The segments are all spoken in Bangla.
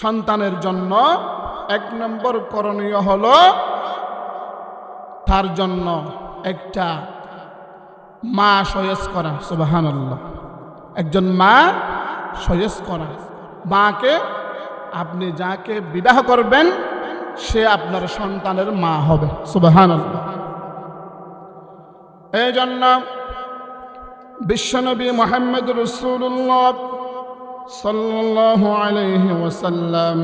সন্তানের জন্য 1 নম্বর করণীয় হলো তার জন্য একটা মা সয়েস করা। সুবহানাল্লাহ। একজন মা সয়েস করা। মাকে আপনি যাকে বিবাহ করবেন সে আপনার সন্তানের মা হবে। সুবহানাল্লাহ। এই জন্য বিশ্বনবী মুহাম্মদ রাসূলুল্লাহ সাল্লাল্লাহু আলাইহি ওয়াসাল্লাম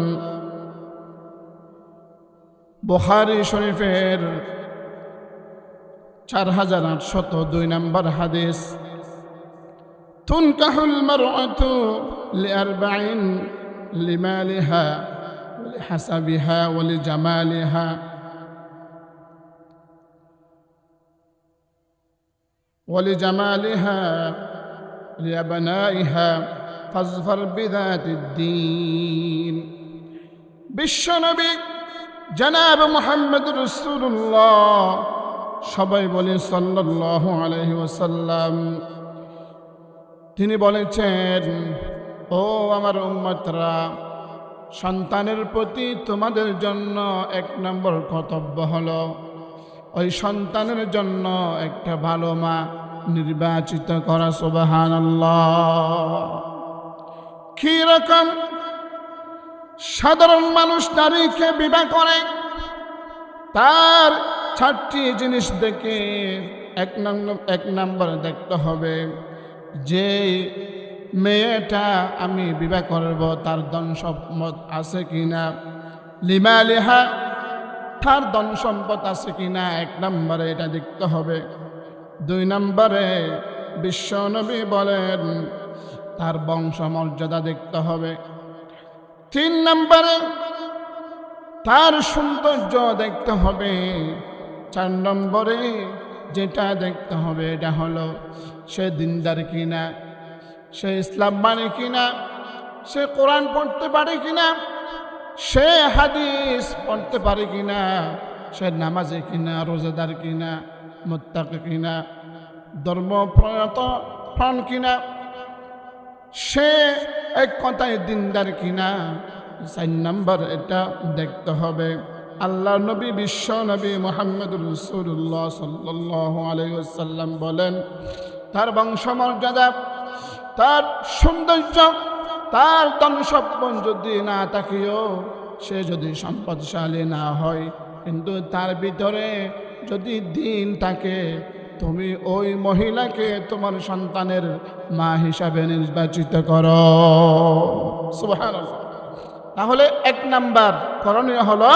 বুখারী শরীফের 4802 নম্বর হাদিস, তুনকাহুল মারআতু লিআরবাইন লিমালিহা লিহাসাবিহা ওয়া লিজামালিহা ولجمالها لأبنائها فاظفر بذات الدين। বিশ্বনবী জনাব মুহাম্মদ রাসূলুল্লাহ সবাই বলে সাল্লাল্লাহু আলাইহি ওয়াসাল্লাম, তিনি বলেছেন, ও আমার উম্মতরা, সন্তানের প্রতি তোমাদের জন্য 1 নম্বর কর্তব্য হলো ওই সন্তানের জন্য একটা ভালো মা নির্বাচিত করা। সুবহানাল্লাহ। কি রকম সাধারণ মানুষ নারীকে বিবাহ করে, তার 4টি জিনিস দেখে 1 নম্বর দেখতে হবে যে মেয়েটা আমি বিবাহ করব তার ধন সম্পদ আছে কিনা, লিমালিহা তার ধন সম্পদ আছে কিনা 1 নম্বরে এটা দেখতে হবে। 2 নম্বরে বিশ্বনবী বলেন তার বংশমর্যাদা দেখতে হবে। 3 নম্বরে তার সৌন্দর্য দেখতে হবে। 4 নম্বরে যেটা দেখতে হবে এটা হলো সে দিনদার কিনা, সে ইসলাম মানে কিনা, সে কোরআন পড়তে পারে কিনা, সে হাদিস পড়তে পারে কিনা, সে নামাজে কিনা, রোজাদার কিনা, মুত্তাকি কিনা, ধর্মপ্রণত প্রাণ কিনা, সে এক কথায় দিনদার কিনা। 4 নম্বর এটা দেখতে হবে। আল্লাহ নবী বিশ্ব নবী মুহাম্মদ রাসূলুল্লাহ সাল্লাল্লাহু আলাইহি ওয়াসাল্লাম বলেন তার বংশমর্যাদা, তার সৌন্দর্য, তার ধন সম্পদ যদি না থাকিও, সে যদি সম্পদশালী না হয়, কিন্তু তার ভিতরে যদি দিন থাকে, তুমি ওই মহিলাকে তোমার সন্তানের মা হিসাবে নির্বাচিত করো। সুবহানাল্লাহ। তাহলে 1 নাম্বার করণীয় হলো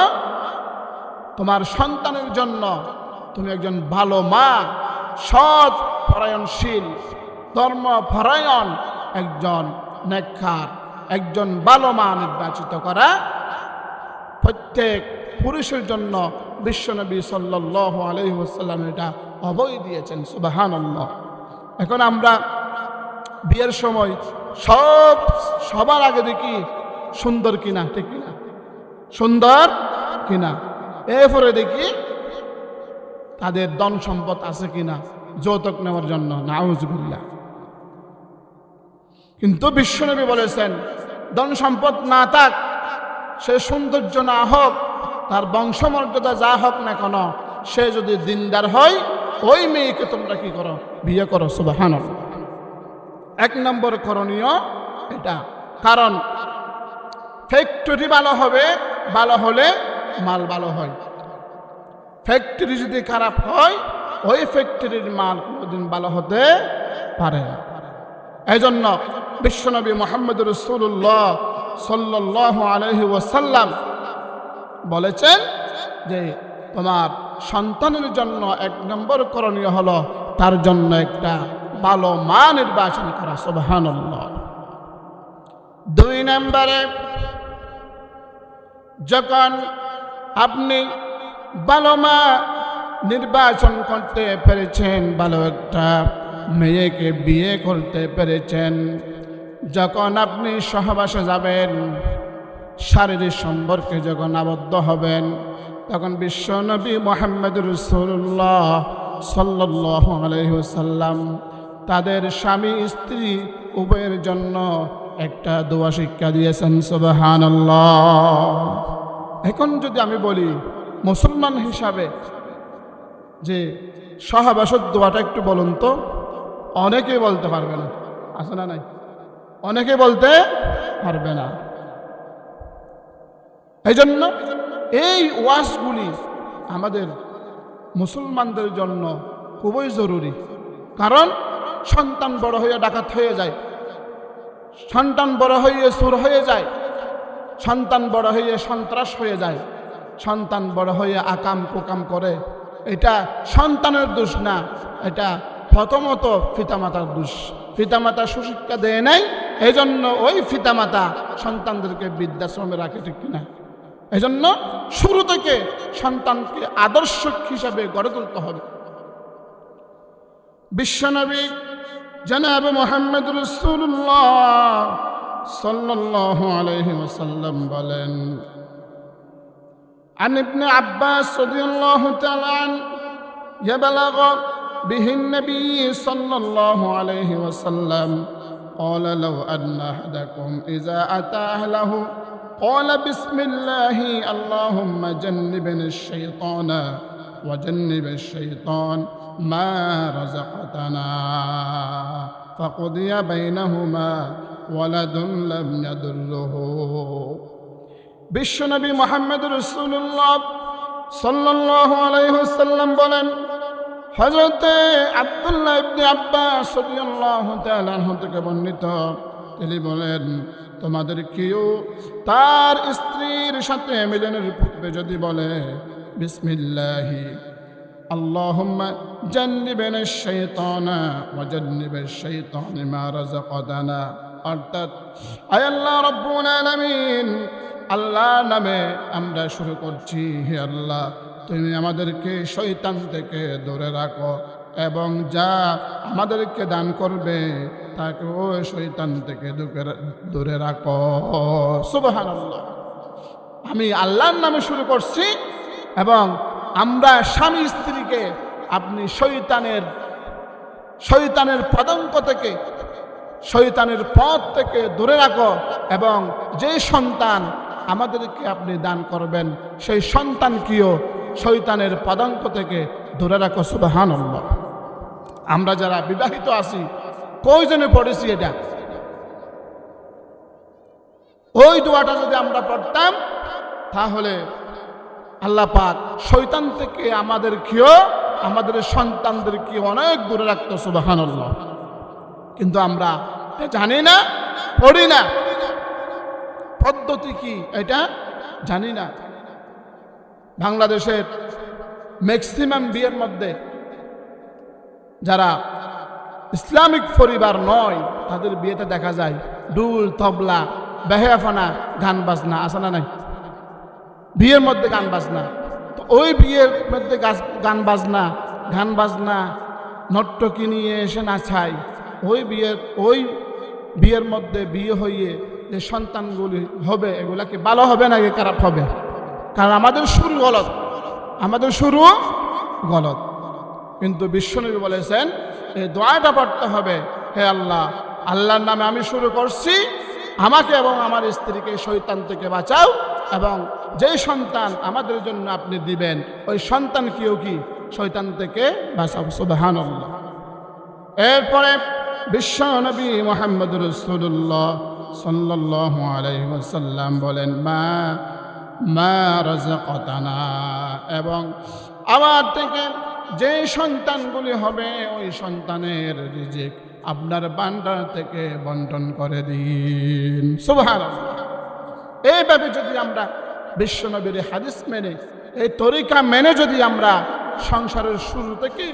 তোমার সন্তানের জন্য তুমি একজন ভালো মা, সৎ পরায়ণশীল, ধর্মপরায়ণ একজন নেককার, একজন ভালো মা নির্বাচিত করা প্রত্যেক পুরুষের জন্য বিশ্বনবী সাল্লাল্লাহু আলাইহি ওয়াসাল্লাম এটা অবৈ দিয়েছেন। সুবহানাল্লাহ। এখন আমরা বিয়ের সময় সবার আগে দেখি সুন্দর কিনা, ঠিক কিনা, সুন্দর কিনা, এরপরে দেখি তাদের ধন সম্পদ আছে কিনা যৌতুক নেওয়ার জন্য। নাউজুবিল্লাহ। কিন্তু বিশ্বনবী বলেছেন ধন সম্পদ না থাক, সে সৌন্দর্য না হোক, তার বংশমর্যাদা যা হোক না কেন, সে যদি দিনদার হয়, ওই মেয়েকে তোমরা কি করো, বিয়ে করো। সুবহানাল্লাহ। 1 নম্বর করণীয় এটা। কারণ ফ্যাক্টরি ভালো হবে, ভালো হলে মাল ভালো হয়। ফ্যাক্টরি যদি খারাপ হয়, ওই ফ্যাক্টরির মাল কোনোদিন ভালো হতে পারে না। এই জন্য বিশ্বনবী মুহাম্মদ রাসূলুল্লাহ সাল্লাল্লাহু আলাইহি ওয়াসাল্লাম বলেছেন যে তোমার সন্তানের জন্য 1 নম্বর করণীয় হলো তার জন্য একটা ভালো মা নির্বাচন করা। সুবহানাল্লাহ। 2 নম্বরে যখন আপনি ভালো মা নির্বাচন করতে পেরেছেন, ভালো একটা মেয়েকে বিয়ে করতে পেরেছেন, যখন আপনি সহবাসে যাবেন, শারীরিক সম্পর্কে যখন আবদ্ধ হবেন, তখন বিশ্বনবী মুহাম্মদ রাসূলুল্লাহ সাল্লাল্লাহু আলাইহি ওয়াসাল্লাম তাদের স্বামী স্ত্রী উভয়ের জন্য একটা দোয়া শিক্ষা দিয়েছেন, সুবহানাল্লাহ। এখন যদি আমি বলি মুসলমান হিসাবে যে সহবাসের দোয়াটা একটু বলুন তো, অনেকেই বলতে পারবে না, আছে না নাই? অনেকে বলতে পারবে না। এই জন্য এই ওয়াজগুলি আমাদের মুসলমানদের জন্য খুবই জরুরি। কারণ সন্তান বড় হয়ে ডাকাত হয়ে যায়, সন্তান বড় হয়ে চোর হয়ে যায়, সন্তান বড় হয়ে সন্ত্রাস হয়ে যায়, সন্তান বড় হয়ে আকাম কুকাম করে। এটা সন্তানের দোষ না, এটা প্রথমত পিতামাতার দোষ। পিতামাতা সুশিক্ষা দেয় নাই, এই জন্য ওই পিতামাতা সন্তানদেরকে বৃদ্ধাশ্রমে রাখে, ঠিক কিনা? এই জন্য শুরু থেকে সন্তানকে আদর্শ হিসাবে গড়ে তুলতে হবে। বিশ্বনবী জনাব মুহাম্মদ রাসূলুল্লাহ সাল্লাল্লাহু আলাইহি ওয়াসাল্লাম বলেন, عن ابن عباس رضي الله تعالى عنه يبلغ به النبي صلى الله عليه وسلم قال لو أن أحدكم إذا أتى أهله قال بسم الله اللهم جنبنا الشيطان وجنب الشيطان ما رزقتنا فقضي بينهما ولد لم يضره। বিশ্বনবী মুহাম্মদ রাসূলুল্লাহ সাল্লাল্লাহু আলাইহি ওয়াসাল্লাম বলেন, হযরত আব্দুল্লাহ ইবনে আব্বাস রাদিয়াল্লাহু তাআলা আনহু থেকে বর্ণিত, তিনি বলেন, তোমাদের কেউ তার স্ত্রীর সাথে মিলনের পূর্বে যদি বলে বিসমিল্লাহি আল্লাহুম্মা জান্নিবিনাশ শাইতানা ওয়া জান্নিবিশ শাইতানি মা রাযাকাতানা, অর্থাৎ আয় আল্লাহ রাব্বুল আলামিন, আল্লাহর নামে আমরা শুরু করছি, হে আল্লাহ তুমি আমাদেরকে শয়তান থেকে দূরে রাখো এবং যা আমাদেরকে দান করবে তাকে ওই শয়তান থেকে দূরে রাখো। সুবহানাল্লাহ। আমি আল্লাহর নামে শুরু করছি এবং আমরা স্বামী স্ত্রীকে আপনি শয়তানের পদাঙ্ক থেকে, শয়তানের পথ থেকে দূরে রাখো এবং যে সন্তান আমাদেরকে আপনি দান করবেন সেই সন্তানকেও শয়তানের পদাঙ্ক থেকে দূরে রাখো। সুবহানাল্লাহ। আমরা যারা বিবাহিত আছি কয়জনে পড়েছি এটা? ওই দোয়াটা যদি আমরা পড়তাম তাহলে আল্লাহ পাক শয়তান থেকে আমাদেরকেও, আমাদের সন্তানদেরকে অনেক দূরে রাখতো। সুবহানাল্লাহ। কিন্তু আমরা জানি না, পড়ি না, পদ্ধতি কি এটা জানি না। বাংলাদেশের ম্যাক্সিমাম বিয়ের মধ্যে যারা ইসলামিক পরিবার নয় তাদের বিয়েতে দেখা যায় ডুল তবলা বেহায়াফানা গান বাজনা, আছে না নাই? বিয়ের মধ্যে গান বাজনা। তো ওই বিয়ের মধ্যে গান বাজনা নর্তকী নিয়ে এসে নাচায়। ওই বিয়ের মধ্যে বিয়ে হইয়ে যে সন্তানগুলি হবে এগুলা কি ভালো হবে নাকি খারাপ হবে? কারণ আমাদের শুরু গলত। কিন্তু বিশ্বনবী বলেছেন এই দোয়াটা পড়তে হবে, হে আল্লাহ, আল্লাহর নামে আমি শুরু করছি, আমাকে এবং আমার স্ত্রীকে শয়তান থেকে বাঁচাও এবং যে সন্তান আমাদের জন্য আপনি দিবেন ওই সন্তানকেও কি শয়তান থেকে বাঁচাও। সুবহানাল্লাহ। এরপরে বিশ্বনবী মুহাম্মদ রাসূলুল্লাহ সাল্লাল্লাহু আলাইহি ওয়াসাল্লাম বলেন, মা রাযাকাতানা, এবং আমার থেকে যে সন্তানগুলি হবে ওই সন্তানের রিজিক আপনার ভান্ডার থেকে বন্টন করে দিন। সুবহানাল্লাহ। এইভাবে যদি আমরা বিশ্বনবীর হাদিস মেনে, এই তরিকা মেনে যদি আমরা সংসারের শুরু থেকে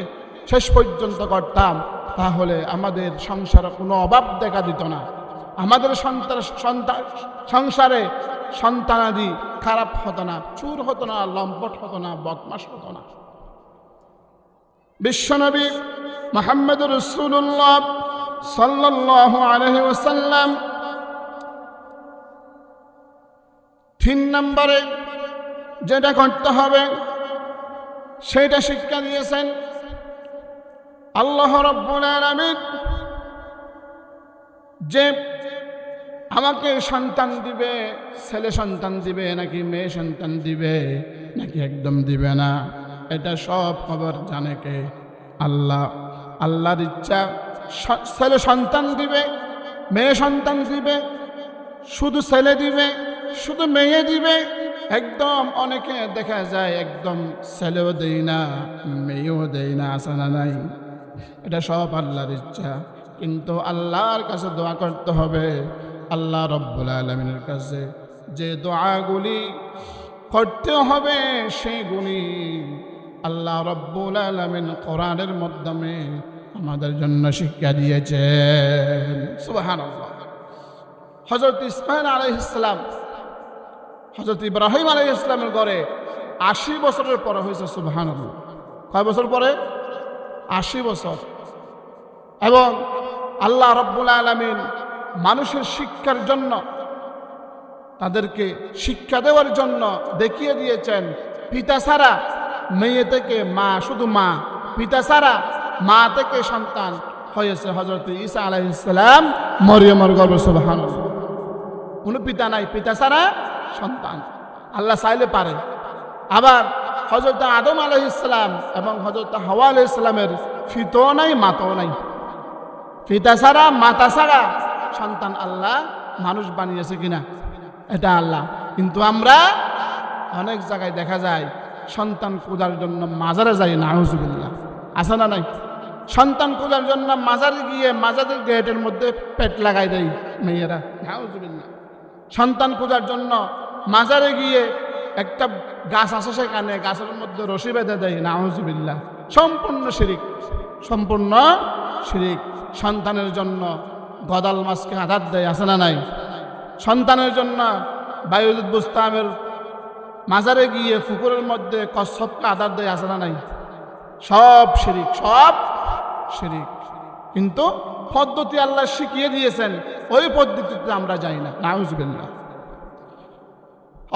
শেষ পর্যন্ত করতাম তাহলে আমাদের সংসারে কোনো অভাব দেখা দিত না। আমাদের সংসারে সন্তানাদি খারাপ হতো না, চুর হতো না, লম্পট হতো না, বদমাশ হতো না। বিশ্বনবী মুহাম্মদ রাসূলুল্লাহ সাল্লাল্লাহু আলাইহি ওয়াসাল্লাম 3 নম্বরে যেটা করতে হবে সেটা শিক্ষা দিয়েছেন। আল্লাহ রাব্বুল আলামিন যে আমাকে সন্তান দিবে, ছেলে সন্তান দিবে নাকি মেয়ে সন্তান দিবে নাকি একদম দিবে না, এটা সব খবর জানে কে? আল্লাহ। আল্লাহর ইচ্ছা ছেলে সন্তান দিবে, মেয়ে সন্তান দিবে, শুধু ছেলে দিবে, শুধু মেয়ে দিবে। একদম অনেকে দেখা যায় একদম ছেলেও দেই না, মেয়েও দেই না, আছে না নাই? এটা সব আল্লাহর ইচ্ছা। কিন্তু আল্লাহর কাছে দোয়া করতে হবে। আল্লাহ রব্বুল আলামিনের কাছে যে দোয়াগুলি করতে হবে সেইগুলি আল্লাহ রব্বুল আলামিন কোরআনের মাধ্যমে আমাদের জন্য শিক্ষা দিয়েছেন। সুবহানাল্লাহ। হযরত ইসমাঈল আলাইহিস সালাম, হযরত ইব্রাহিম আলাইহিস সালামের ঘরে ৮০ বছরের পরে হয়েছে। সুবহানাল্লাহ। কয় বছর পরে? ৮০ বছর। এবং আল্লাহ রব্বুল আলামিন মানুষের শিক্ষার জন্য, তাদেরকে শিক্ষা দেওয়ার জন্য দেখিয়ে দিয়েছেন পিতা ছাড়া মেয়ে থেকে মা, শুধু মা, পিতা ছাড়া মা থেকে সন্তান হয়েছে হযরত ঈসা আলাইহিস সালাম মরিয়মের গর্ভে। সুবহানাল্লাহ। কোনো পিতা নাই, পিতা ছাড়া সন্তান। আল্লাহ চাইলে পারে। আবার হযরত আদম আলাইহিস সালাম এবং হযরত হাওয়া আলাইহিস সালামের পিতাও নাই, মাতাও নাই। পিতা ছাড়া মাতা ছাড়া সন্তান আল্লাহ মানুষ বানিয়েছে কিনা? এটা আল্লাহ। কিন্তু আমরা অনেক জায়গায় দেখা যায় সন্তান খোঁজার জন্য মাজারে যাই, নাউজুবিল্লাহ। আছে না নাই? সন্তান খোঁজার জন্য মাজারে গিয়ে মাজারের গেটের মধ্যে পেট লাগাই দেয় মেয়েরা, নাউজুবিল্লাহ। সন্তান খোঁজার জন্য মাজারে গিয়ে একটা গাছ আছে, সেখানে গাছের মধ্যে রশি বেঁধে দেয়, নাউজুবিল্লাহ। সম্পূর্ণ শিরিক, সম্পূর্ণ শিরিক। সন্তানের জন্য গদাল মাছকে আঘাত দেয়, আছে না নাই? সন্তানের জন্য বায়ুজিৎ বুস্তামের মাজারে গিয়ে পুকুরের মধ্যে কচ্ছপকে আঘাত দেয়, আছে না নাই? সব শিরিক, সব শিরিক। কিন্তু পদ্ধতি আল্লাহ শিখিয়ে দিয়েছেন, ওই পদ্ধতিতে আমরা যাই না, নাউজুবিল্লাহ।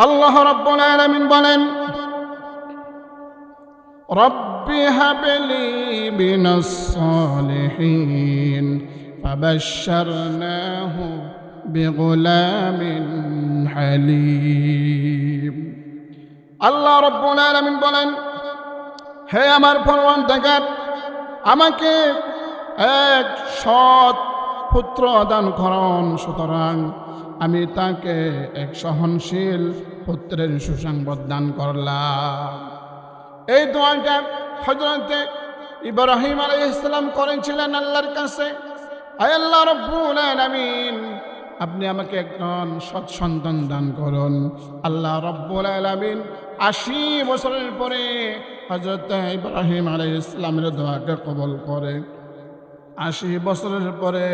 আল্লাহ রাব্বুল আলামিন বলেন, রব্বি হাবলি মিনাস সালিহিন ফাবাশশারনাহু বিগুলামিন হালিম। আল্লাহ রাব্বুল আলামিন বলেন, হে আমার পরওয়ারদিগার, আমাকে এক সৎ পুত্র দান করুন, সুতরাং আমি তাকে এক সহনশীল পুত্রের সুসংবাদ দান করলাম। এই দোয়াটা হযরত ইব্রাহিম আলাইহিস সালাম করেছিলেন আল্লাহর কাছে, আয় আল্লাহ রাব্বুল আলামিন, আপনি আমাকে একজন সৎ সন্তান দান করুন। আল্লাহ রাব্বুল আলামিন ৮০ বছরের পরে হযরত ইব্রাহিম আলাইহিস সালামের দোয়াকে কবুল করে ৮০ বছরের পরে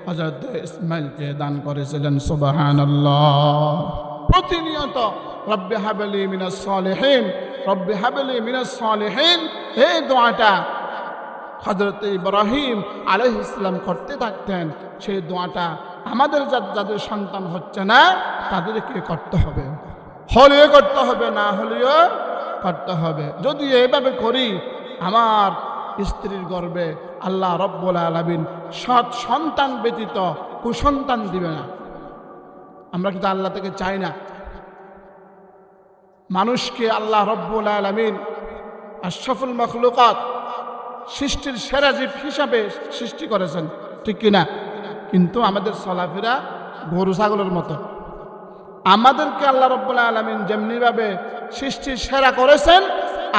হযরত ইসমাঈলকে দান করেছিলেন। সুবহানাল্লাহ। প্রতিনিয়ত রব্বি হাবলি মিনাস সালিহিন, রব্বি হাবলি মিনাস সালিহিন, এই দোয়াটা হযরত ইব্রাহিম আলাইহিস সালাম করতে থাকতেন। সেই দোয়াটা আমাদের যাদের সন্তান হচ্ছে না তাদেরকে করতে হবে, হলেও করতে হবে, না হলেও করতে হবে। যদি এইভাবে করি, আমার স্ত্রীর গর্ভে আল্লাহ রব্বুল আলামিন সৎ সন্তান ব্যতীত কুসন্তান দিবে না। আমরা কিন্তু আল্লাহ থেকে চাই না। মানুষকে আল্লাহ রব্বুল আলামিন আশরাফুল মাখলুকাত, সৃষ্টির সেরা জীব হিসাবে সৃষ্টি করেছেন, ঠিক কিনা? কিন্তু আমাদের চলাফেরা গরু ছাগলের মতো। আমাদেরকে আল্লাহ রব্বুল আলামিন যেমনিভাবে সৃষ্টির সেরা করেছেন,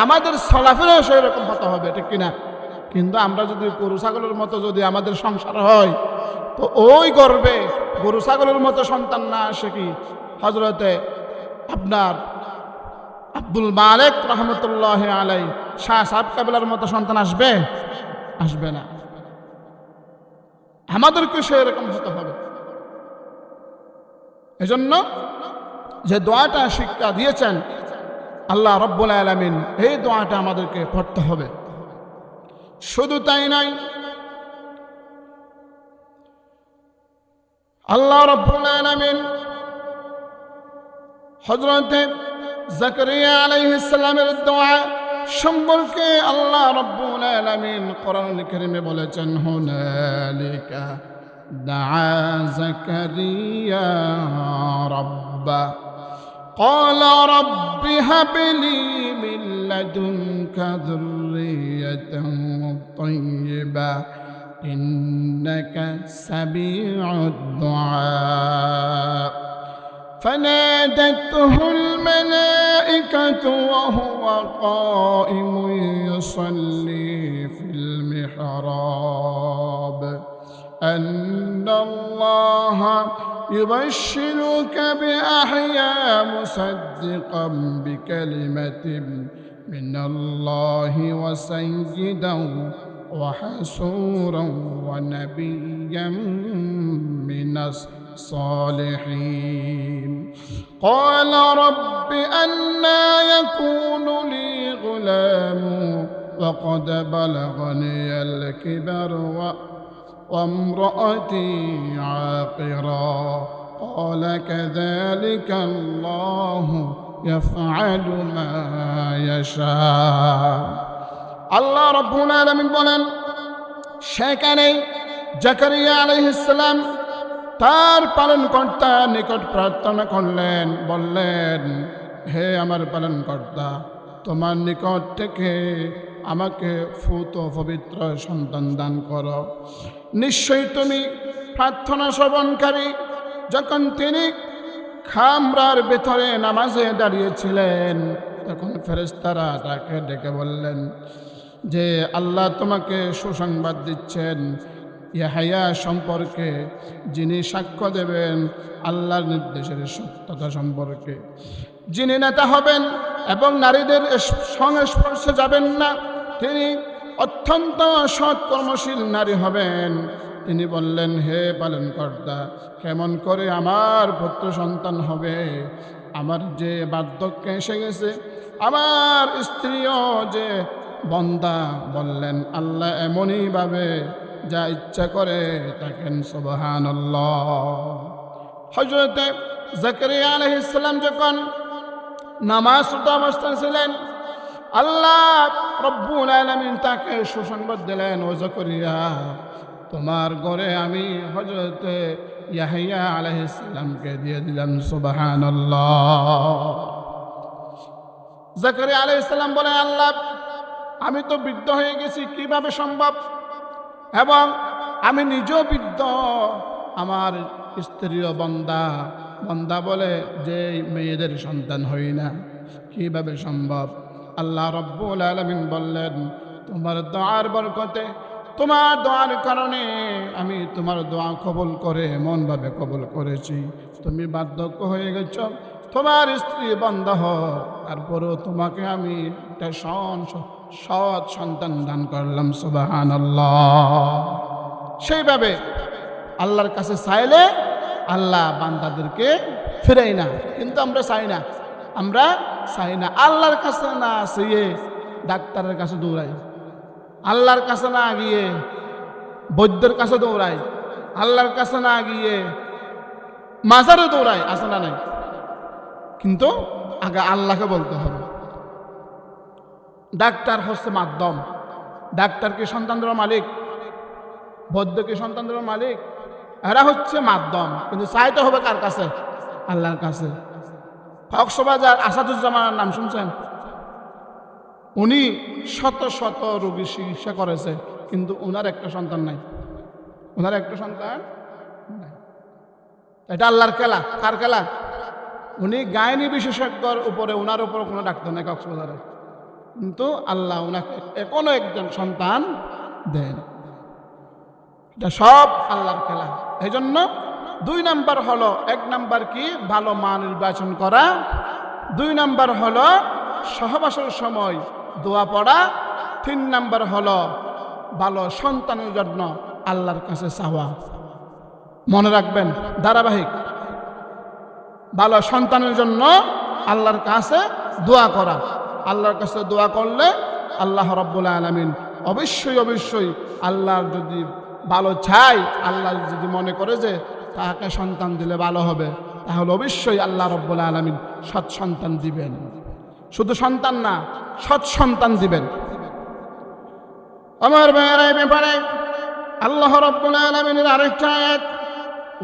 আমাদের চলাফেরাও সেই রকম হতে হবে, ঠিক কিনা? কিন্তু আমরা যদি গরু ছাগলের মতো যদি আমাদের সংসার হয়, তো ওই গর্বে গরু ছাগলের মতো সন্তান না আসে কি হযরতে আপনার আব্দুল মালিক রহমতুল্লাহ আলাই শাহ সাহেব কাবিলার মতো সন্তান আসবে? আসবে না। আমাদেরকে সেই রকম হতে হবে। এজন্য যে দোয়াটা শিক্ষা দিয়েছেন আল্লাহ রব্বুল আলামিন, এই দোয়াটা আমাদেরকে পড়তে হবে। শুধু তাই নয়, আল্লাহ রব্বুল আলামিন হযরত জাকারিয়া আলাইহিস সালামের দোয়া সম্পর্কে আল্লাহ রব্বুল আলামিন কোরআনুল কারীমে বলেছেন, হুনালিকা دعا زكريا ربه قال رب هب لي من لدنك ذرية طيبة إنك سميع الدعاء فنادته الملائكة وهو قائم يصلي في المحراب أن الله يبشرك بيحيى مصدقا بكلمة من الله وسيدا وحسورا ونبيا من الصالحين قال رب أنى يكون لي غلام وقد بلغني الكبر وامرأتي عاقرا قال كذلك الله يفعل ما يشاء আল্লাহ রাব্বুল আলামিন বলেন সেখানে জাকারিয়া আলাইহিস সালাম তার পালনকর্তা নিকট প্রার্থনা করলেন, বললেন হে আমার পালনকর্তা, তোমার নিকট থেকে আমাকে ফুত পবিত্র সন্তান দান করো। নিশ্চয়ই তুমি প্রার্থনা শ্রবণকারী। যখন তিনি খামরার ভেতরে নামাজে দাঁড়িয়েছিলেন তখন ফেরেশতারা তাকে ডেকে বললেন যে আল্লাহ তোমাকে সুসংবাদ দিচ্ছেন ইয়াহইয়া সম্পর্কে, যিনি সাক্ষ্য দেবেন আল্লাহর নির্দেশের সত্যতা সম্পর্কে, যিনি নেতা হবেন এবং নারীদের সংস্পর্শে যাবেন না, তিনি অত্যন্ত সৎ কর্মশীল নারী হবেন। তিনি বললেন হে পালনকর্তা, কেমন করে আমার পুত্র সন্তান হবে? আমার যে বার্ধক্য এসে গেছে, আমার স্ত্রীও যে বন্দা। বললেন আল্লাহ এমনইভাবে যা ইচ্ছা করে থাকেন। সুবহানাল্লাহ। হযরত জাকারিয়া আলাইহিস সালাম যখন নামাজরত অবস্থায় ছিলেন, আল্লাহ রব্বুল আলামিন তাকে সুসংবাদ দিলেন, ও জাকারিয়া, তোমার ঘরে আমি হযরত ইয়াহইয়া আলাইহিস সালামকে দিয়ে দিলাম। সুবহানাল্লাহ। জাকারিয়া আলাইহিস সালাম বলেন আল্লাহ, আমি তো বৃদ্ধ হয়ে গেছি, কিভাবে সম্ভব? এবং আমি নিজেও বৃদ্ধ, আমার স্ত্রীও বন্দা বলে যে মেয়েদের সন্তান হই না, কিভাবে সম্ভব? আল্লাহ রব্বুল আলামিন বললেন তোমার দোয়ার বরকতে, তোমার দোয়ার কারণে আমি তোমার দোয়া কবুল করে এমনভাবে কবুল করেছি, তুমি বার্ধক্য হয়ে গেছ, তোমার স্ত্রী বন্ধ হোক, তারপরেও তোমাকে আমি একটা সৎ সন্তান দান করলাম। সুবহানাল্লাহ। সেইভাবে আল্লাহর কাছে চাইলে আল্লাহ বান্দাদেরকে ফিরাই না, কিন্তু আমরা চাই না। আল্লাহর কাছে না চেয়ে ডাক্তারের কাছে দৌড়াই, আল্লাহর কাছে না গিয়ে বৈদ্যের কাছে দৌড়াই, আল্লাহর কাছে না গিয়ে মাজারে দৌড়াই, আছে না নাই? কিন্তু আগে আল্লাহকে বলতে হবে। ডাক্তার হচ্ছে মাধ্যম, ডাক্তার কি সন্তান দেওয়ার মালিক? বৈদ্য কি সন্তান দেওয়ার মালিক? এরা হচ্ছে মাধ্যম, কিন্তু চাইতে হবে কার কাছে? আল্লাহর কাছে। কক্সবাজার আসাদুজ্জামানের নাম শুনছেন? উনি শত শত রোগীর চিকিৎসা করেছে, কিন্তু ওনার একটা সন্তান নাই। এটা আল্লাহর খেলা। কার খেলা? উনি গায়নি বিশেষজ্ঞর উপরে, ওনার উপর কোনো ডাক্তার নেই কক্সবাজারে, কিন্তু আল্লাহ ওনাকে এখনো একজন সন্তান দেন। এটা সব আল্লাহর খেলা। এই জন্য 2 নাম্বার হলো, 1 নাম্বার কি ভালো মা নির্বাচন করা, 2 নাম্বার হলো সহবাসের সময় দোয়া পড়া, 3 নাম্বার হলো ভালো সন্তানের জন্য আল্লাহর কাছে চাওয়া। মনে রাখবেন, ধারাবাহিক ভালো সন্তানের জন্য আল্লাহর কাছে দোয়া করা। আল্লাহর কাছে দোয়া করলে আল্লাহ রাব্বুল আলামিন অবশ্যই আল্লাহর যদি ভালো চাই, আল্লাহ যদি মনে করে যে তাকে সন্তান দিলে ভালো হবে, তাহলে অবশ্যই আল্লাহ রাব্বুল আলামিন সৎ সন্তান দিবেন। শুধু সন্তান না, সৎ সন্তান দিবেন। আমার ভাইয়েরা, এই ব্যাপারে আল্লাহ রাব্বুল আলামিনের আরেকটা আয়াত,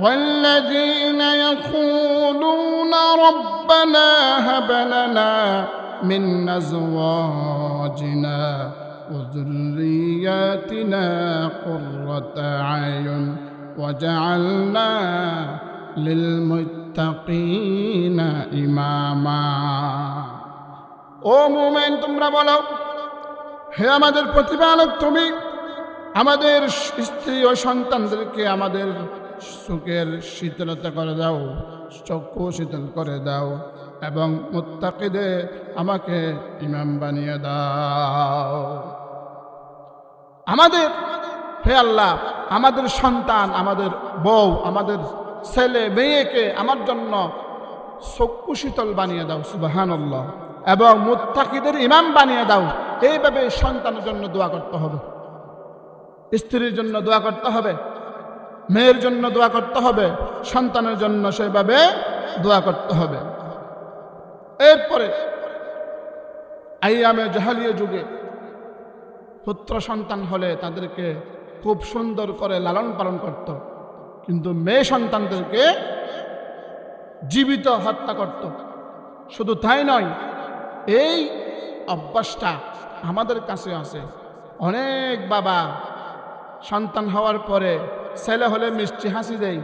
والذين يقولون ربنا هب لنا من أزواجنا وذرياتنا قرة أعين وجعلنا للمتقين إماما। ও মুমিন, তোমরা বলো, হে আমাদের প্রতিপালক, তুমি আমাদের স্ত্রী ও সন্তানদেরকে আমাদের সুখের শীতলতা করে দাও, চক্ষু শীতল করে দাও, এবং মুত্তাকিদের আমাকে ইমাম বানিয়ে দাও। আমাদের, হে আল্লাহ, আমাদের সন্তান, আমাদের বউ, আমাদের ছেলে মেয়েকে আমার জন্য চক্ষু শীতল বানিয়ে দাও, সুবহানাল্লাহ, এবং মুত্তাকিদের ইমাম বানিয়ে দাও। এইভাবে সন্তানের জন্য দোয়া করতে হবে, স্ত্রীর জন্য দোয়া করতে হবে, মেয়ের জন্য দোয়া করতে হবে, সন্তানের জন্য সেভাবে দোয়া করতে হবে। এরপরে আইয়ামে জাহালিয়া যুগে পুত্র সন্তান হলে তাদেরকে খুব সুন্দর করে লালন পালন করত, কিন্তু মেয়ে সন্তানদেরকে জীবিত হত্যা করত। শুধু তাই নয়, এই অভ্যাসটা আমাদের কাছে আছে। অনেক বাবা সন্তান হওয়ার পরে ছেলে হলে মিষ্টি হাসি দেয়,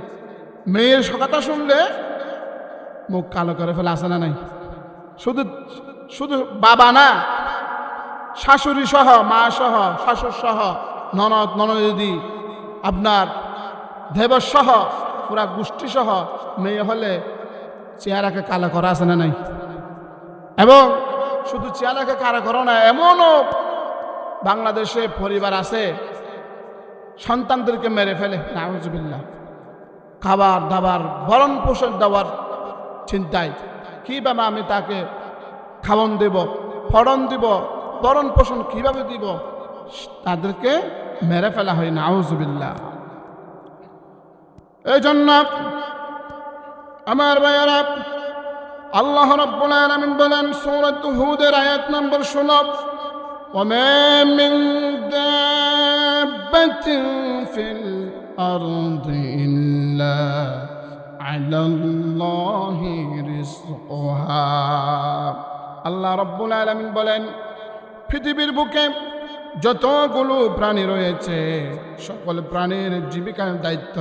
মেয়ের কথা শুনলে মুখ কালো করে ফেলে, আসে না নাই? শুধু শুধু বাবা না, শাশুড়ি সহ, মা সহ, শাশুড় সহ, ননদ ননদি, আপনার দেবর সহ, পুরা গোষ্ঠী সহ মেয়ে হলে চেহারাকে কালো করা, আছে না নাই? এবং শুধু চেহারাকে কালো করা না, এমনও বাংলাদেশে পরিবার আছে সন্তানদেরকে মেরে ফেলে, নাউজুবিল্লাহ। খাবার দাবার, ভরণ পোষণ দেওয়ার চিন্তায়, কিভাবে আমি তাকে খাওয়ন দেব, ফড়ন দিব, ভরণ পোষণ কিভাবে দিব, তাদেরকে মেরে ফেলা হয়, নাউজুবিল্লাহ। এই জন্য আমার ভাইয়ারা, আল্লাহ রাব্বুল আলামিন বলেন সূরাত হুদের আয়াত নম্বর 16, وما من دابة في الأرض إلا على الله رزقها। আল্লাহ রাব্বুল আলামিন বলেন, পৃথিবীর বুকে যতগুলো প্রাণী রয়েছে সকল প্রাণীর জীবিকার দায়িত্ব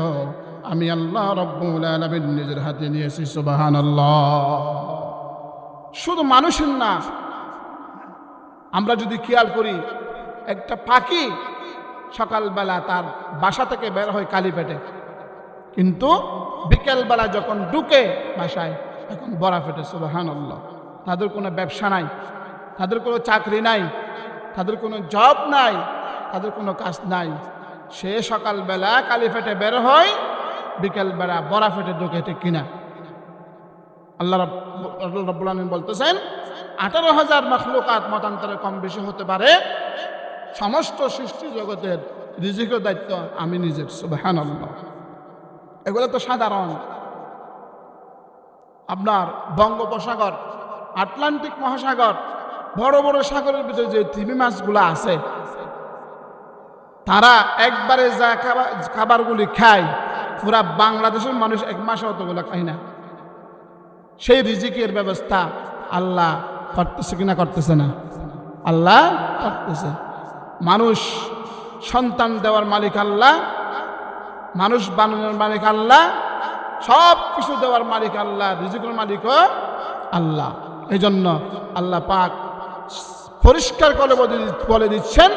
আমি আল্লাহ রাব্বুল আলামিন নিজের হাতে নিয়েছি, সুবহানাল্লাহ। শুধু মানুষের না, আমরা যদি খেয়াল করি, একটা পাখি সকালবেলা তার বাসা থেকে বের হয় কালি পেটে, কিন্তু বিকেলবেলা যখন ঢুকে বাসায় এখন বড়া পেটে, সুবহানাল্লাহ। তাদের কোনো ব্যবসা নাই, তাদের কোনো চাকরি নাই, তাদের কোনো জব নাই, তাদের কোনো কাজ নাই। সে সকালবেলা কালি পেটে বের হয়, বিকেলবেলা বড়া পেটে ঢুকে, ঠিক কিনা? আল্লাহ রাব্বুল আলামিন বলতেছেন 18,000 মাখলুকাত মতান্তরে কম বেশি হতে পারে, সমস্ত সৃষ্টি জগতের রিজিকের দায়িত্ব আমি নিজের, সুবহানাল্লাহ। এগুলো তো সাধারণ। আপনার বঙ্গোপসাগর, আটলান্টিক মহাসাগর, বড় বড় সাগরের ভিতরে যে তিমি মাছগুলো আছে, তারা একবারে যা খাবারগুলি খায়, পুরা বাংলাদেশের মানুষ এক মাসে অতগুলো খায় না। সেই রিজিকের ব্যবস্থা আল্লাহ করতেছে কিনা? করতেছে না? আল্লাহ করতেছে। মানুষ সন্তান দেওয়ার মালিক আল্লাহ, মানুষ বানানোর মালিক আল্লাহ, সব কিছু দেওয়ার মালিক আল্লাহ, রিজিকের মালিকও আল্লাহ। এই জন্য আল্লাহ পাক পরিষ্কার করে বলে দিচ্ছেন,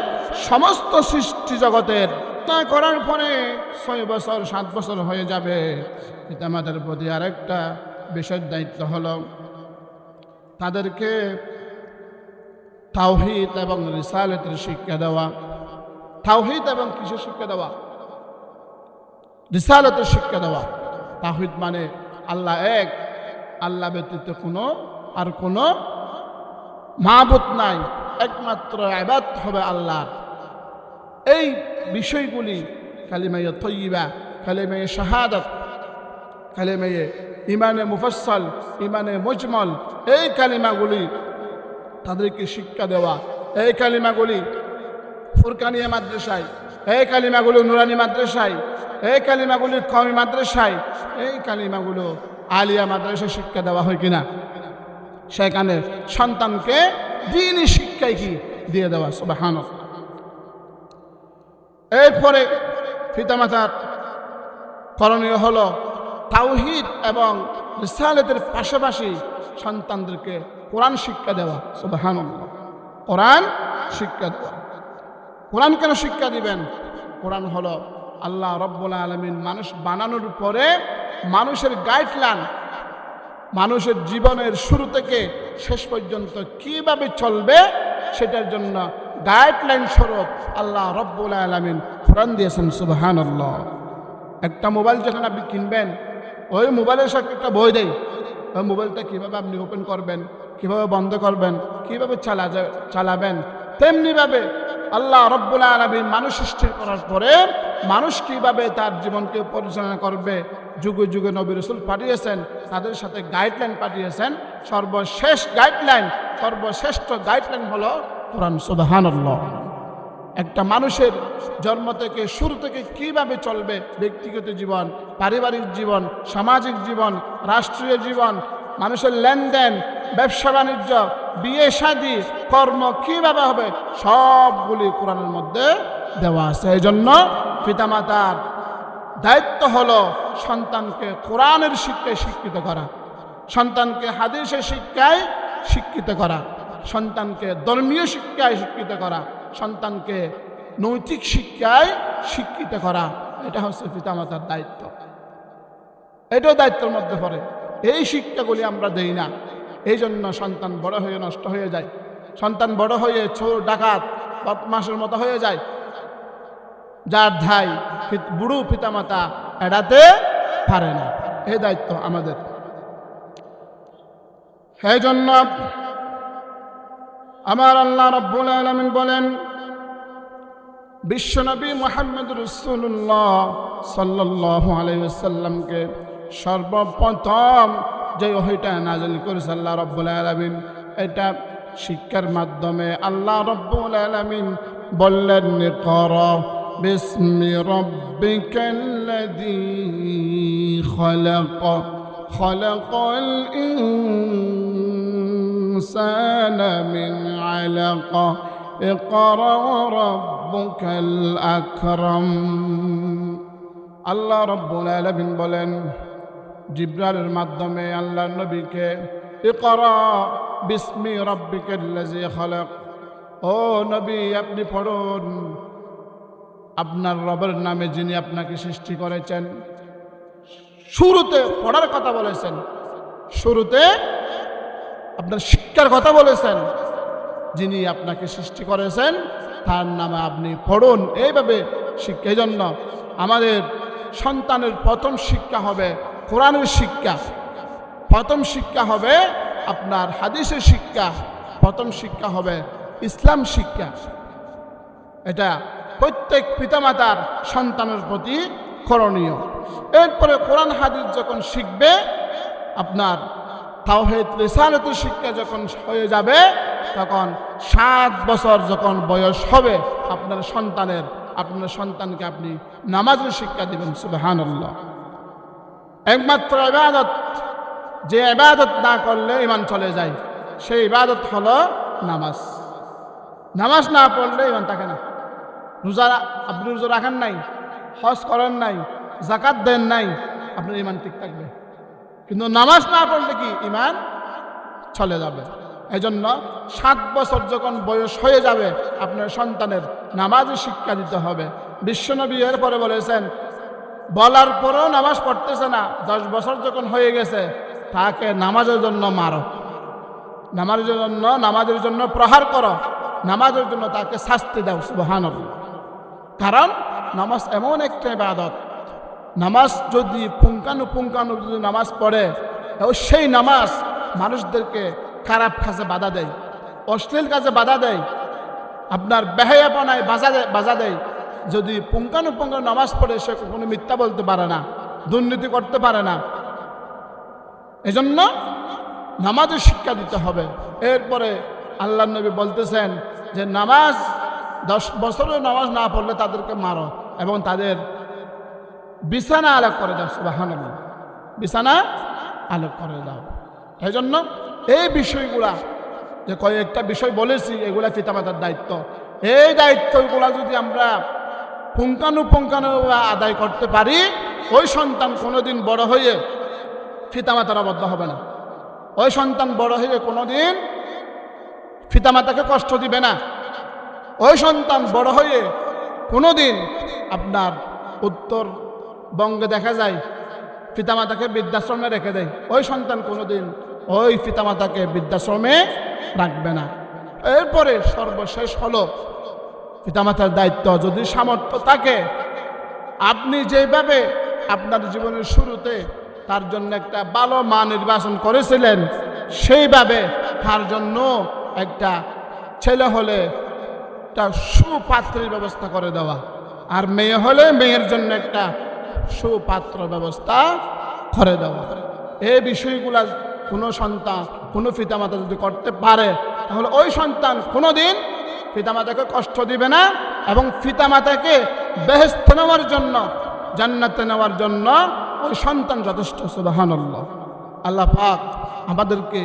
সমস্ত সৃষ্টি জগতের তা করার পরে 6 বছর 7 বছর হয়ে যাবে, পিতামাতার প্রতি আরেকটা বিশেষ দায়িত্ব হলো তাদেরকে তাওহীদ এবং রিসালাতের শিক্ষা দেওয়া। তাওহীদ এবং কিসের শিক্ষা দেওয়া? রিসালাতের শিক্ষা দেওয়া। তাওহীদ মানে আল্লাহ এক, আল্লাহ ব্যতীত আর কোনো মাবুদ নাই, একমাত্র ইবাদত হবে আল্লাহর। এই বিষয়গুলি কালিমায়ে তাইয়্যিবা, কালিমায়ে শাহাদাত, কালিমায়ে ইমানে মুফাসসাল, ইমানে মুজমাল, এই কালিমাগুলি তাদেরকে শিক্ষা দেওয়া। এই কালিমাগুলি ফুরকানিয়া মাদ্রাসায় এই কালিমাগুলো নুরানি মাদ্রাসায়, এই কালিমাগুলি কওমি মাদ্রাসায়, এই কালিমাগুলো আলিয়া মাদ্রাসায় শিক্ষা দেওয়া হয় কিনা? সেখানে সন্তানকে দ্বীনি শিক্ষায় কি দিয়ে দেওয়া। সুবহানাল্লাহ। এরপরে পিতামাতার করণীয় হলো তাওহীদ এবং রিসালাতের পাশাপাশি সন্তানদেরকে কোরআন শিক্ষা দেওয়া। সুবহানাল্লাহ। কোরআন শিক্ষা দেওয়া। কোরআন কেন শিক্ষা দিবেন? কোরআন হলো আল্লাহ রব্বুল আলামিন মানুষ বানানোর পরে মানুষের গাইডলাইন, মানুষের জীবনের শুরু থেকে শেষ পর্যন্ত কিভাবে চলবে সেটার জন্য গাইডলাইন স্বরূপ আল্লাহ রব্বুল আলামিন কোরআন দিয়েছেন। সুবহানাল্লাহ। একটা মোবাইল যখন আপনি কিনবেন, ওই মোবাইলের সাথে একটা বই দেয়, ওই মোবাইলটা কীভাবে আপনি ওপেন করবেন, কীভাবে বন্ধ করবেন, কীভাবে চালাবেন। তেমনিভাবে আল্লাহ রব্বুল আলামিন মানুষ সৃষ্টি করার পরে মানুষ কীভাবে তার জীবনকে পরিচালনা করবে, যুগে যুগে নবী রাসূল পাঠিয়েছেন, তাদের সাথে গাইডলাইন পাঠিয়েছেন। সর্বশেষ গাইডলাইন, সর্বশ্রেষ্ঠ গাইডলাইন হলো কোরআন। সুবহানাল্লাহ। একটা মানুষের জন্ম থেকে শুরু থেকে কিভাবে চলবে, ব্যক্তিগত জীবন, পারিবারিক জীবন, সামাজিক জীবন, রাষ্ট্রীয় জীবন, মানুষের লেনদেন, ব্যবসা বাণিজ্য, বিয়ে শাদী, কর্ম কিভাবে হবে, সবগুলি কোরআনের মধ্যে দেওয়া আছে। এই জন্য পিতামাতার দায়িত্ব হলো সন্তানকে কোরআনের শিক্ষায় শিক্ষিত করা, সন্তানকে হাদিসের শিক্ষায় শিক্ষিত করা, সন্তানকে ধর্মীয় শিক্ষায় শিক্ষিত করা, সন্তানকে নৈতিক শিক্ষায় শিক্ষিত করা। এটা হচ্ছে পিতামাতার দায়িত্ব। এটাও দায়িত্বের মধ্যে পড়ে। এই শিক্ষাগুলি আমরা দেই না, এই জন্য সন্তান বড় হয়ে নষ্ট হয়ে যায়। সন্তান বড় হয়ে চোর ডাকাত বদমাশের মতো হয়ে যায়, যার ধাই বুড়ো পিতামাতা এড়াতে পারে না। এই দায়িত্ব আমাদের। এই জন্য আমার আল্লাহ রাব্বুল আলামিন বলেন, বিশ্বনবী মুহাম্মদ রাসূলুল্লাহ সাল্লাল্লাহু আলাইহি ওয়াসাল্লামকে সর্বপ্রথম যে ওহীটা নাযিল করেছে আল্লাহ রাব্বুল আলামিন, এটা শিক্ষার মাধ্যমে আল্লাহ রাব্বুল আলামিন বললেন, ইকরা বিসমি রাব্বিকাল্লাযী খালাক খালাকাল ইনসানা মিন আলাক ইকরা রাব্বুকাল আকরাম। আল্লাহ রাব্বুল আলামিন বলেন জিবরাইলের মাধ্যমে আল্লাহ নবীকে, ইকরা বিসমি রাব্বিকাল্লাযী খালাক, ও নবী আপনি পড়ুন আপনার রবের নামে যিনি আপনাকে সৃষ্টি করেছেন। শুরুতে পড়ার কথা বলেছেন, শুরুতে আপনার শিক্ষার কথা বলেছেন। যিনি আপনাকে সৃষ্টি করেছেন তার নামে আপনি পড়ুন। এইভাবে শিক্ষা। এই জন্য আমাদের সন্তানের প্রথম শিক্ষা হবে কোরআনের শিক্ষা, প্রথম শিক্ষা হবে আপনার হাদিসের শিক্ষা, প্রথম শিক্ষা হবে ইসলাম শিক্ষা। এটা প্রত্যেক পিতামাতার সন্তানের প্রতি করণীয়। এরপরে কোরআন হাদিস যখন শিখবে, আপনার তাওহীদ রিসালাতের শিক্ষা যখন হয়ে যাবে, তখন 7 বছর যখন বয়স হবে আপনার সন্তানকে আপনি নামাজের শিক্ষা দিবেন। সুবহানাল্লাহ। একমাত্র ইবাদত, যে ইবাদত না করলে ঈমান চলে যায়, সেই ইবাদত হলো নামাজ। নামাজ না পড়লে ঈমান থাকে না। আপনি রোজা রাখেন নাই, হজ করেন নাই, যাকাত দেন নাই, আপনার ঈমান ঠিক থাকবে। কিন্তু নামাজ না পড়লে কি ঈমান চলে যাবে। এই জন্য 7 বছর যখন বয়স হয়ে যাবে আপনার সন্তানের নামাজের শিক্ষা দিতে হবে। বিশ্বনবী এরপরে বলেছেন, বলার পরেও নামাজ পড়তেছে না, 10 বছর যখন হয়ে গেছে তাকে নামাজের জন্য মারো, নামাজের জন্য প্রহার করো, নামাজের জন্য তাকে শাস্তি দাও। সুবহানাল্লাহ। কারণ নামাজ এমন একটা ইবাদত, নামাজ যদি পুঙ্খানুপুঙ্খানু যদি নামাজ পড়ে, সেই নামাজ মানুষদেরকে খারাপ কাজে বাধা দেয়, অশ্লীল কাজে বাধা দেয়, আপনার বেহায়াপনায় বাধা দেয়। যদি পুঙ্খানুপুঙ্খ নামাজ পড়ে, সে কখনো মিথ্যা বলতে পারে না, দুর্নীতি করতে পারে না। এজন্য নামাজের শিক্ষা দিতে হবে। এরপরে আল্লাহ নবী বলতেছেন যে নামাজ 10 বছরের নামাজ না পড়লে তাদেরকে মারো এবং তাদের বিছানা আলাদা করে দাও। সুবহানাল্লাহ, বিছানা আলাদা করে দাও। এই জন্য এই বিষয়গুলা যে কয়েকটা বিষয় বলেছি, এগুলা পিতামাতার দায়িত্ব। এই দায়িত্বগুলা যদি আমরা পুঙ্খানুপুঙ্খানুভাবে আদায় করতে পারি, ওই সন্তান কোনোদিন বড় হয়ে পিতামাতার অবদ্ধ হবে না। ওই সন্তান বড় হয়ে কোনোদিন পিতামাতাকে কষ্ট দিবে না। ওই সন্তান বড় হয়ে কোনোদিন আপনার উত্তরবঙ্গে দেখা যায় পিতামাতাকে বৃদ্ধাশ্রমে রেখে দেয়। ওই সন্তান কোনোদিন ওই পিতামাতাকে বৃদ্ধাশ্রমে রাখবে না। এরপরে সর্বশেষ হলো পিতামাতার দায়িত্ব। যদি সামর্থ্য থাকে, আপনি যেভাবে আপনার জীবনের শুরুতে তার জন্য একটা ভালো মা নির্বাচন করেছিলেন, সেইভাবে তার জন্য একটা ছেলে হলে একটা সুপাত্রের ব্যবস্থা করে দেওয়া, আর মেয়ে হলে মেয়ের জন্য একটা সুপাত্র ব্যবস্থা করে দেওয়া। এই বিষয়গুলা কোনো সন্তান, কোনো পিতামাতা যদি করতে পারে, তাহলে ওই সন্তান কোনোদিন পিতামাতাকে কষ্ট দিবে না এবং পিতামাতাকে বেহেশতে নেওয়ার জন্য, জান্নাতে নেওয়ার জন্য ওই সন্তান যথেষ্ট। সুবহানাল্লাহ। আল্লাহ পাক আমাদেরকে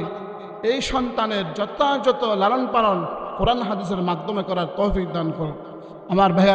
এই সন্তানের যথাযথ লালন পালন কোরআন হাদিসের মাধ্যমে করার তৌফিক দান করুন। আমার ভাইয়েরা,